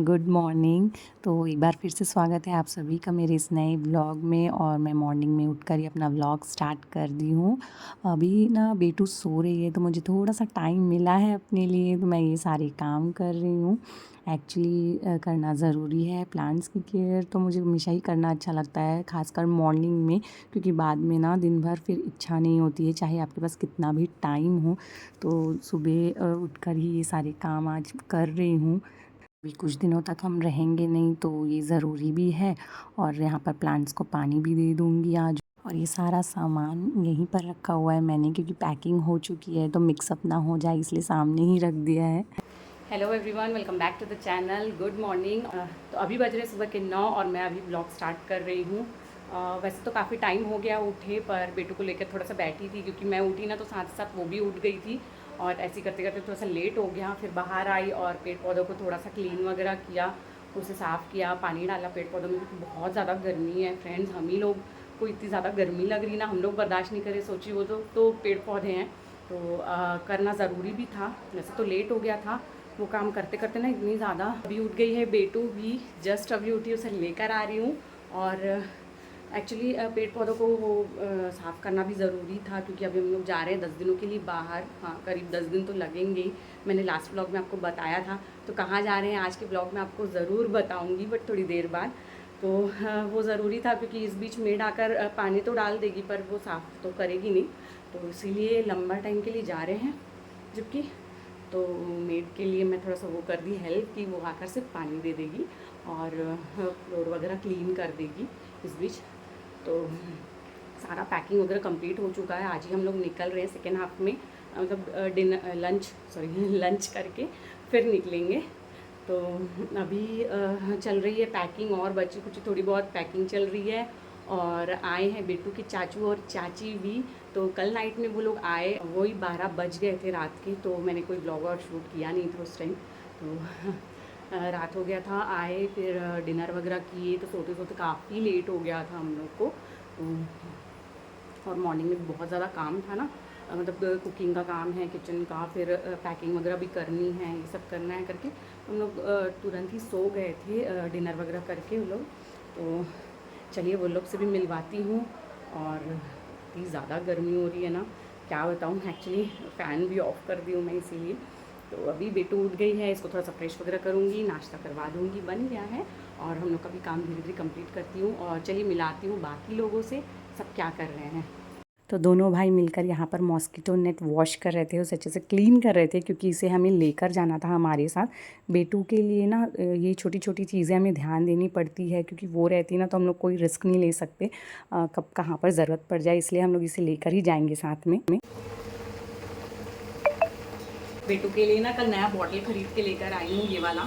Good morning. तो एक बार फिर से स्वागत है आप सभी का मेरे इस नए व्लॉग में। और मैं मॉर्निंग में उठकर ही अपना व्लॉग स्टार्ट कर दी हूँ। अभी ना बेटू सो रही है तो मुझे थोड़ा सा टाइम मिला है अपने लिए, तो मैं ये सारे काम कर रही हूँ। एक्चुअली करना ज़रूरी है। प्लांट्स की केयर तो मुझे हमेशा ही करना अच्छा लगता है, खासकर मॉर्निंग में, क्योंकि बाद में ना दिन भर फिर इच्छा नहीं होती है, चाहे आपके पास कितना भी टाइम हो। तो सुबह उठकर ही ये सारे काम आज कर रही हूँ। अभी कुछ दिनों तक हम रहेंगे नहीं तो ये ज़रूरी भी है। और यहाँ पर प्लांट्स को पानी भी दे दूँगी आज। और ये सारा सामान यहीं पर रखा हुआ है मैंने, क्योंकि पैकिंग हो चुकी है तो मिक्सअप ना हो जाए, इसलिए सामने ही रख दिया है। Hello everyone, welcome back to the channel. Good morning. तो अभी बज रहे सुबह के 9 और मैं अभी ब्लॉग स्टार्ट कर रही हूँ। वैसे तो काफ़ी टाइम हो गया उठे, पर बेटू को लेकर थोड़ा सा बैठी थी, क्योंकि मैं उठी ना तो साथ साथ वो भी उठ गई थी। और ऐसे करते करते थोड़ा सा लेट हो गया। फिर बाहर आई और पेड़ पौधों को थोड़ा सा क्लीन वगैरह किया, उसे साफ़ किया, पानी डाला पेड़ पौधों में, क्योंकि बहुत ज़्यादा गर्मी है फ्रेंड्स। हम ही लोग को इतनी ज़्यादा गर्मी लग रही ना, हम लोग बर्दाश्त नहीं करे, सोचिए वो तो पेड़ पौधे हैं। तो करना ज़रूरी भी था। वैसे तो लेट हो गया था, वो काम करते करते ना इतनी ज़्यादा। अभी उठ गई है बेटू भी, जस्ट अभी उठी, उसे लेकर आ रही हूँ। और एक्चुअली पेड़ पौधों को वो साफ़ करना भी ज़रूरी था, क्योंकि अभी हम लोग जा रहे हैं 10 दिनों के लिए बाहर। हाँ, करीब 10 दिन तो लगेंगे ही। मैंने लास्ट व्लॉग में आपको बताया था। तो कहाँ जा रहे हैं आज के व्लॉग में आपको ज़रूर बताऊँगी, बट थोड़ी देर बाद। तो वो ज़रूरी था, क्योंकि इस बीच मेड आकर पानी तो डाल देगी, पर वो साफ़ तो करेगी नहीं। तो इसीलिए लंबा टाइम के लिए जा रहे हैं। जबकि तो मेड के लिए मैं थोड़ा सा वो कर दी हेल्प कि वो आकर सिर्फ पानी दे देगी और फ्लोर वगैरह क्लीन कर देगी इस बीच। तो सारा पैकिंग वगैरह कंप्लीट हो चुका है। आज ही हम लोग निकल रहे हैं सेकेंड हाफ में, मतलब डिनर लंच करके फिर निकलेंगे। तो अभी चल रही है पैकिंग, और बची कुछ थोड़ी बहुत पैकिंग चल रही है। और आए हैं बेटू के चाचू और चाची भी। तो कल नाइट में वो लोग आए, वही 12 बज गए थे रात के। तो मैंने कोई ब्लॉग और शूट किया नहीं था उस टाइम। तो रात हो गया था, आए फिर डिनर वगैरह किए, तो सोते सोते काफ़ी लेट हो गया था हम लोग को। और मॉर्निंग में बहुत ज़्यादा काम था ना, मतलब कुकिंग का काम है, किचन का, फिर पैकिंग वगैरह भी करनी है, ये सब करना है करके हम लोग तुरंत ही सो गए थे डिनर वगैरह करके वो लोग। तो चलिए वो लोग से भी मिलवाती हूँ। और इतनी ज़्यादा गर्मी हो रही है ना, क्या बताऊँ। एक्चुअली फ़ैन भी ऑफ़ कर दी हूँ मैं इसीलिए। तो अभी बेटू उठ गई है, इसको थोड़ा सा फ्रेश वगैरह करूँगी, नाश्ता करवा दूँगी, बन गया है। और हम लोग का भी काम धीरे धीरे कंप्लीट करती हूँ। और चलिए मिलाती हूँ बाकी लोगों से, सब क्या कर रहे हैं। तो दोनों भाई मिलकर यहाँ पर मॉस्किटो नेट वॉश कर रहे थे, उसे अच्छे से क्लीन कर रहे थे, क्योंकि इसे हमें लेकर जाना था हमारे साथ। बेटू के लिए ना ये छोटी छोटी चीज़ें हमें ध्यान देनी पड़ती है, क्योंकि वो रहती ना तो हम लोग कोई रिस्क नहीं ले सकते, कब कहाँ पर ज़रूरत पड़ जाए, इसलिए हम लोग इसे लेकर ही जाएंगे साथ में। बेटू के लिए ना कल नया बॉटल खरीद के लेकर आई हूँ, ये वाला।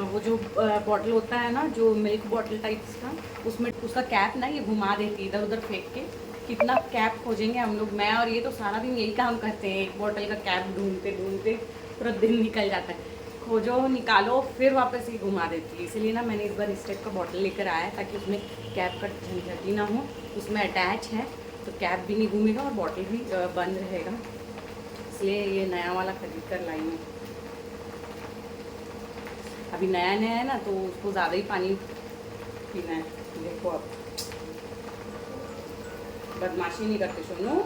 वो जो बॉटल होता है ना, जो मिल्क बॉटल टाइप्स का, उसमें उसका कैप ना ये घुमा देती है इधर उधर फेंक के। कितना कैप खोजेंगे हम लोग, मैं और ये तो सारा दिन यही काम करते हैं, एक बॉटल का कैप ढूंढते ढूंढते पूरा दिन निकल जाता है। खोजो, निकालो, फिर वापस ही घुमा देती है। इसीलिए ना मैंने इस बार इस टाइप का बॉटल लेकर आया, ताकि उसमें कैप का झंझट ही ना हो। उसमें अटैच है तो कैप भी नहीं घूमेगा और बॉटल भी बंद रहेगा। इसलिए ये नया वाला खरीद कर लाई हूँ। अभी नया नया है ना, तो उसको ज़्यादा ही पानी पीना है। देखो अब बदमाशी नहीं करते सोनू।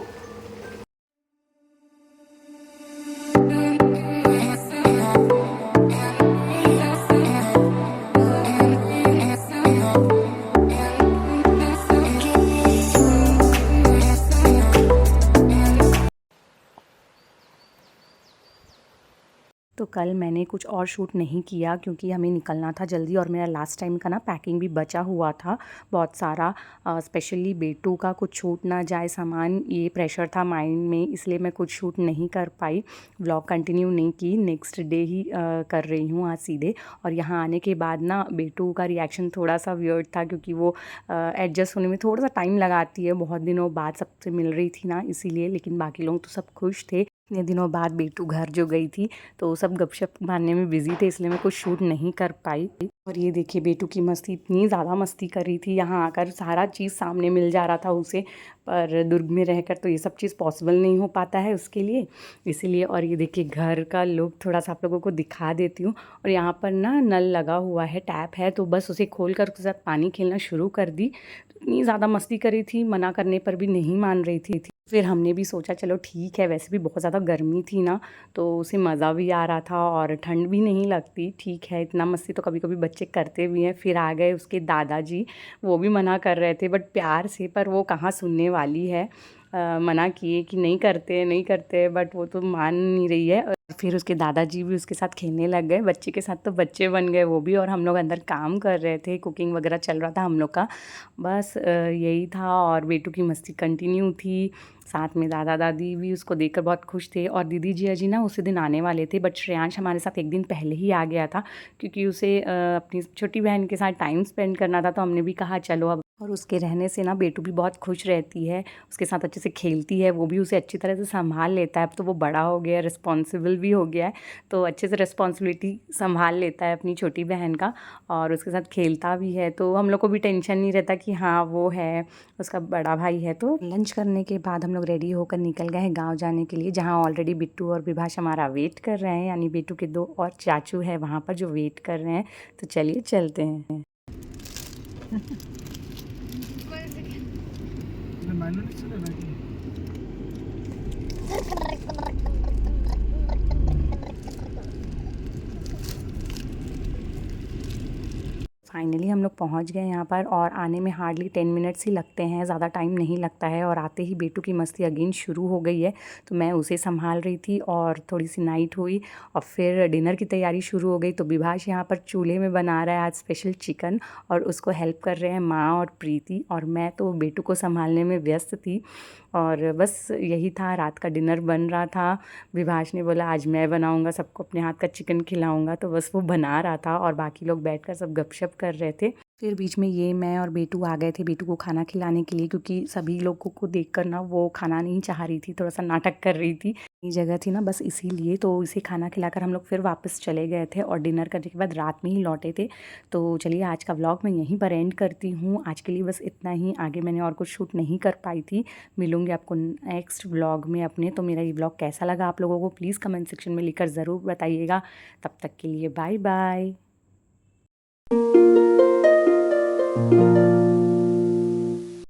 तो कल मैंने कुछ और शूट नहीं किया, क्योंकि हमें निकलना था जल्दी, और मेरा लास्ट टाइम का ना पैकिंग भी बचा हुआ था बहुत सारा। स्पेशली बेटू का कुछ छूट ना जाए सामान, ये प्रेशर था माइंड में, इसलिए मैं कुछ शूट नहीं कर पाई, व्लॉग कंटिन्यू नहीं की। नेक्स्ट डे ही कर रही हूँ आज सीधे। और यहाँ आने के बाद ना बेटू का रिएक्शन थोड़ा सा वियर्ड था, क्योंकि वो एडजस्ट होने में थोड़ा सा टाइम लगाती है, बहुत दिनों बाद सबसे मिल रही थी ना इसीलिए। लेकिन बाकी लोग तो सब खुश थे। इतने दिनों बाद बेटू घर जो गई थी तो सब गपशप मारने में बिज़ी थे, इसलिए मैं कुछ शूट नहीं कर पाई। और ये देखिए बेटू की मस्ती, इतनी ज़्यादा मस्ती कर रही थी, यहाँ आकर सारा चीज़ सामने मिल जा रहा था उसे, पर दुर्ग में रहकर तो ये सब चीज़ पॉसिबल नहीं हो पाता है उसके लिए, इसीलिए। और ये देखिए घर का लुक थोड़ा सा आप लोगों को दिखा देती हूँ। और यहाँ पर ना नल लगा हुआ है, टैप है, तो बस उसे खोल कर उसके साथ पानी खेलना शुरू कर दी। तो इतनी ज़्यादा मस्ती करी थी, मना करने पर भी नहीं मान रही थी। फिर हमने भी सोचा चलो ठीक है, वैसे भी बहुत ज़्यादा गर्मी थी ना, तो उसे मज़ा भी आ रहा था और ठंड भी नहीं लगती, ठीक है इतना मस्ती तो कभी कभी बच्चे करते भी हैं। फिर आ गए उसके दादाजी, वो भी मना कर रहे थे बट प्यार से, पर वो कहाँ सुनने वाली है। मना किए कि नहीं करते नहीं करते, बट वो तो मान नहीं रही है। और फिर उसके दादाजी भी उसके साथ खेलने लग गए, बच्चे के साथ तो बच्चे बन गए वो भी। और हम लोग अंदर काम कर रहे थे, कुकिंग वगैरह चल रहा था हम लोग का, बस यही था। और बेटू की मस्ती कंटिन्यू थी, साथ में दादा दादी भी उसको देखकर बहुत खुश थे। और दीदी जी अजी ना उसी दिन आने वाले थे, बट श्रेयांश हमारे साथ एक दिन पहले ही आ गया था, क्योंकि उसे अपनी छोटी बहन के साथ टाइम स्पेंड करना था, तो हमने भी कहा चलो अब। और उसके रहने से ना बेटू भी बहुत खुश रहती है, उसके साथ अच्छे से खेलती है, वो भी उसे अच्छी तरह से संभाल लेता है। अब तो वो बड़ा हो गया है, रिस्पॉन्सिबल भी हो गया है, तो अच्छे से रिस्पॉन्सिबिलिटी संभाल लेता है अपनी छोटी बहन का, और उसके साथ खेलता भी है, तो हम लोग को भी टेंशन नहीं रहता कि हाँ वो है, उसका बड़ा भाई है। तो लंच करने के बाद हम लोग रेडी होकर निकल गए हैं गांव जाने के लिए, जहां ऑलरेडी बिट्टू और विभाष हमारा वेट कर रहे हैं, यानी बेटू के 2 और चाचू है वहां पर जो वेट कर रहे हैं। तो चलिए चलते हैं। फाइनली हम लोग पहुंच गए यहाँ पर, और आने में हार्डली 10 मिनट्स ही लगते हैं, ज़्यादा टाइम नहीं लगता है। और आते ही बेटू की मस्ती अगेन शुरू हो गई है, तो मैं उसे संभाल रही थी, और थोड़ी सी नाइट हुई और फिर डिनर की तैयारी शुरू हो गई। तो विभाष यहाँ पर चूल्हे में बना रहा है आज स्पेशल चिकन, और उसको हेल्प कर रहे हैं माँ और प्रीति, और मैं तो बेटू को संभालने में व्यस्त थी। और बस यही था, रात का डिनर बन रहा था। विभाष ने बोला आज मैं बनाऊंगा, सबको अपने हाथ का चिकन खिलाऊंगा, तो बस वो बना रहा था और बाकी लोग बैठकर सब गपशप कर रहे थे। फिर बीच में ये मैं और बेटू आ गए थे बेटू को खाना खिलाने के लिए, क्योंकि सभी लोगों को देखकर ना वो खाना नहीं चाह रही थी, थोड़ा सा नाटक कर रही थी, ये जगह थी ना बस इसीलिए। तो इसे खाना खिलाकर हम लोग फिर वापस चले गए थे, और डिनर करने के बाद रात में ही लौटे थे। तो चलिए आज का व्लॉग मैं यहीं पर एंड करती हूँ, आज के लिए बस इतना ही, आगे मैंने और कुछ शूट नहीं कर पाई थी। मिलूंगी आपको नेक्स्ट व्लॉग में अपने। तो मेरा ये व्लॉग कैसा लगा आप लोगों को प्लीज़ कमेंट सेक्शन में लिखकर ज़रूर बताइएगा। तब तक के लिए बाय बाय।